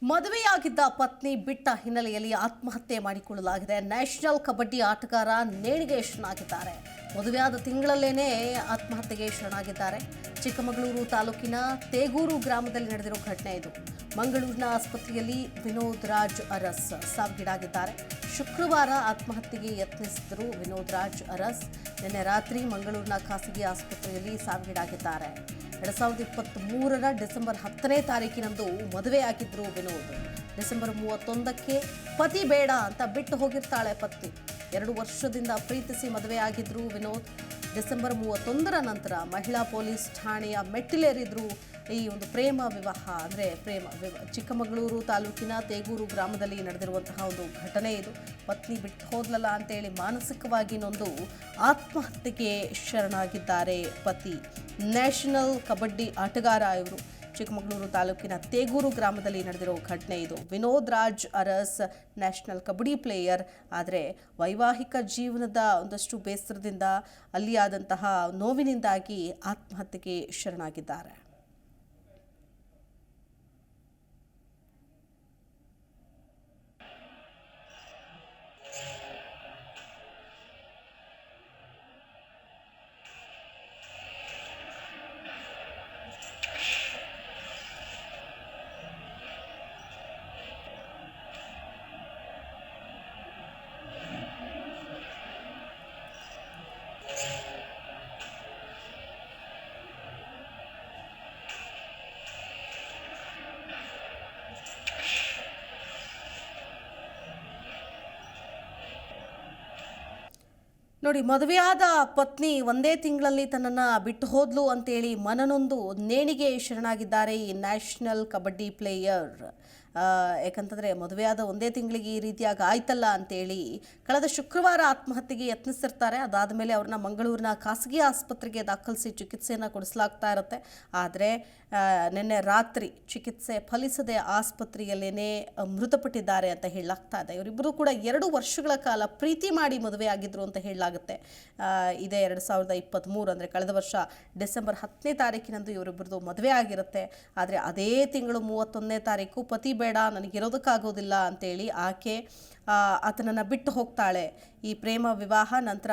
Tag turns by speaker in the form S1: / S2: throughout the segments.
S1: ಮದುವೆಯಾಗಿದ್ದ ಪತ್ನಿ ಬಿಟ್ಟ ಹಿನ್ನೆಲೆಯಲ್ಲಿ ಆತ್ಮಹತ್ಯೆ ಮಾಡಿಕೊಳ್ಳಲಾಗಿದೆ. ನ್ಯಾಷನಲ್ ಕಬಡ್ಡಿ ಆಟಗಾರ ನೇಣಿಗೆ ಶರಣಾಗಿದ್ದಾರೆ. ಮದುವೆಯಾದ ತಿಂಗಳಲ್ಲೇನೆ ಆತ್ಮಹತ್ಯೆಗೆ ಶರಣಾಗಿದ್ದಾರೆ. ಚಿಕ್ಕಮಗಳೂರು ತಾಲೂಕಿನ ತೇಗೂರು ಗ್ರಾಮದಲ್ಲಿ ನಡೆದಿರೋ ಘಟನೆ ಇದು. ಮಂಗಳೂರಿನ ಆಸ್ಪತ್ರೆಯಲ್ಲಿ ವಿನೋದ್ ರಾಜ್ ಅರಸ್ ಸಾವಿಗೀಡಾಗಿದ್ದಾರೆ. ಶುಕ್ರವಾರ ಆತ್ಮಹತ್ಯೆಗೆ ಯತ್ನಿಸಿದರು ವಿನೋದ್ ರಾಜ್ ಅರಸ್. ನಿನ್ನೆ ರಾತ್ರಿ ಮಂಗಳೂರಿನ ಖಾಸಗಿ ಆಸ್ಪತ್ರೆಯಲ್ಲಿ ಸಾವಿಗೀಡಾಗಿದ್ದಾರೆ. 2023 ಡಿಸೆಂಬರ್ 10ನೇ ತಾರೀಕಿನಂದು ಮದುವೆಯಾಗಿದ್ರು ವಿನೋದ್. ಡಿಸೆಂಬರ್ 31ಕ್ಕೆ ಪತಿ ಬೇಡ ಅಂತ ಬಿಟ್ಟು ಹೋಗಿರ್ತಾಳೆ ಪತ್ನಿ. 2 ವರ್ಷದಿಂದ ಪ್ರೀತಿಸಿ ಮದುವೆಯಾಗಿದ್ರು ವಿನೋದ್. ಡಿಸೆಂಬರ್ 31ರ ನಂತರ ಮಹಿಳಾ ಪೊಲೀಸ್ ಠಾಣೆಯ ಮೆಟ್ಟಿಲೇರಿದ್ರು. ಈ ಒಂದು ಪ್ರೇಮ ವಿವಾಹ ಅಂದರೆ ಚಿಕ್ಕಮಗಳೂರು ತಾಲೂಕಿನ ತೇಗೂರು ಗ್ರಾಮದಲ್ಲಿ ನಡೆದಿರುವಂತಹ ಒಂದು ಘಟನೆ ಇದು. ಪತ್ನಿ ಬಿಟ್ಟು ಹೋದ್ಲಲ್ಲ ಅಂತೇಳಿ ಮಾನಸಿಕವಾಗಿ ನೊಂದು ಆತ್ಮಹತ್ಯೆಗೆ ಶರಣಾಗಿದ್ದಾರೆ ಪತಿ. ನ್ಯಾಷನಲ್ ಕಬಡ್ಡಿ ಆಟಗಾರ ಇವರು. ಚಿಕ್ಕಮಗಳೂರು ತಾಲೂಕಿನ ತೇಗೂರು ಗ್ರಾಮದಲ್ಲಿ ನಡೆದಿರೋ ಘಟನೆ ಇದು. Vinod Raj Aras national kabaddi player. ಆದರೆ ವೈವಾಹಿಕ ಜೀವನದ ಒಂದಷ್ಟು ಬೇಸರದಿಂದ ಅಲ್ಲಿಯಾದಂತಹ ನೋವಿನಿಂದಾಗಿ ಆತ್ಮಹತ್ಯೆಗೆ ಶರಣಾಗಿದ್ದಾರೆ. ನೋಡಿ, ಮದುವೆಯಾದ ಪತ್ನಿ ಒಂದೇ ತಿಂಗಳಲ್ಲಿ ತನ್ನನ್ನು ಬಿಟ್ಟು ಹೋದ್ಲು ಅಂತೇಳಿ ಮನನೊಂದು ನೇಣಿಗೆ ಶರಣಾಗಿದ್ದಾರೆ ಈ ನ್ಯಾಷನಲ್ ಕಬಡ್ಡಿ ಪ್ಲೇಯರ್. ಯಾಕಂತಂದರೆ ಮದುವೆಯಾದ ಒಂದೇ ತಿಂಗಳಿಗೆ ಈ ರೀತಿಯಾಗಿ ಆಯ್ತಲ್ಲ ಅಂತೇಳಿ ಕಳೆದ ಶುಕ್ರವಾರ ಆತ್ಮಹತ್ಯೆಗೆ ಯತ್ನಿಸಿರ್ತಾರೆ. ಅದಾದ ಮೇಲೆ ಅವ್ರನ್ನ ಮಂಗಳೂರಿನ ಖಾಸಗಿ ಆಸ್ಪತ್ರೆಗೆ ದಾಖಲಿಸಿ ಚಿಕಿತ್ಸೆಯನ್ನು ಕೊಡಿಸಲಾಗ್ತಾ ಇರುತ್ತೆ. ಆದರೆ ನಿನ್ನೆ ರಾತ್ರಿ ಚಿಕಿತ್ಸೆ ಫಲಿಸದೆ ಆಸ್ಪತ್ರೆಯಲ್ಲೇ ಮೃತಪಟ್ಟಿದ್ದಾರೆ ಅಂತ ಹೇಳಲಾಗ್ತಾ ಇದೆ. ಇವರಿಬ್ಬರು ಕೂಡ 2 ವರ್ಷಗಳ ಕಾಲ ಪ್ರೀತಿ ಮಾಡಿ ಮದುವೆ ಆಗಿದ್ರು ಅಂತ ಹೇಳಲಾಗುತ್ತೆ. ಇದೇ 2023 ಅಂದರೆ ಕಳೆದ ವರ್ಷ ಡಿಸೆಂಬರ್ 10ನೇ ತಾರೀಕಿನಂದು ಇವರಿಬ್ಬರದು ಮದುವೆ ಆಗಿರುತ್ತೆ. ಆದರೆ ಅದೇ ತಿಂಗಳು 31ನೇ ತಾರೀಕು ಪತಿ ಬೇಡ, ನನಗಿರೋದಕ್ಕಾಗೋದಿಲ್ಲ ಅಂತೇಳಿ ಆಕೆ ಆತನನ್ನು ಬಿಟ್ಟು ಹೋಗ್ತಾಳೆ. ಈ ಪ್ರೇಮ ವಿವಾಹ ನಂತರ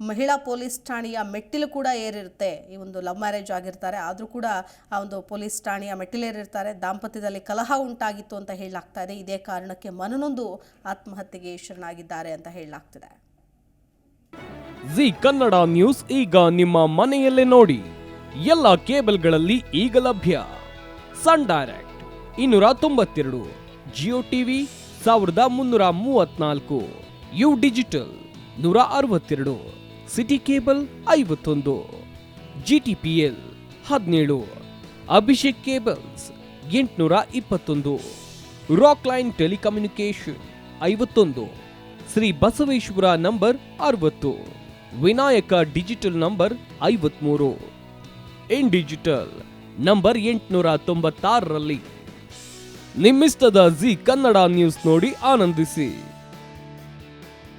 S1: ಮಹಿಳಾ ಪೊಲೀಸ್ ಠಾಣೆಯ ಮೆಟ್ಟಿಲು ಕೂಡ ಏರಿರುತ್ತೆ. ಈ ಒಂದು ಲವ್ ಮ್ಯಾರೇಜ್ ಆಗಿರ್ತಾರೆ, ಆದರೂ ಕೂಡ ಆ ಒಂದು ಪೊಲೀಸ್ ಠಾಣೆಯ ಮೆಟ್ಟಿಲೇರಿರ್ತಾರೆ. ದಾಂಪತ್ಯದಲ್ಲಿ ಕಲಹ ಉಂಟಾಗಿತ್ತು ಅಂತ ಹೇಳಲಾಗ್ತಾ ಇದೆ. ಇದೇ ಕಾರಣಕ್ಕೆ ಮನನೊಂದು ಆತ್ಮಹತ್ಯೆಗೆ ಶರಣಾಗಿದ್ದಾರೆ ಅಂತ ಹೇಳಲಾಗ್ತಿದೆ.
S2: ಜಿ ಕನ್ನಡ ನ್ಯೂಸ್ ಈಗ ನಿಮ್ಮ ಮನೆಯಲ್ಲೇ ನೋಡಿ. ಎಲ್ಲ ಕೇಬಲ್ಗಳಲ್ಲಿ ಈಗ ಲಭ್ಯ. Sun direct 292, Jio TV 1334, U digital 162, city cable 51, GTPL 17, Abhishek cables 821, rock line telecommunication 51, Shri Basaveshwara number 60, Vinayaka digital number 53, in digital number 896ರಲ್ಲಿ. ನಿಮ್ಮಿಸ್ತದ ಜಿ ಕನ್ನಡ ನ್ಯೂಸ್ ನೋಡಿ ಆನಂದಿಸಿ.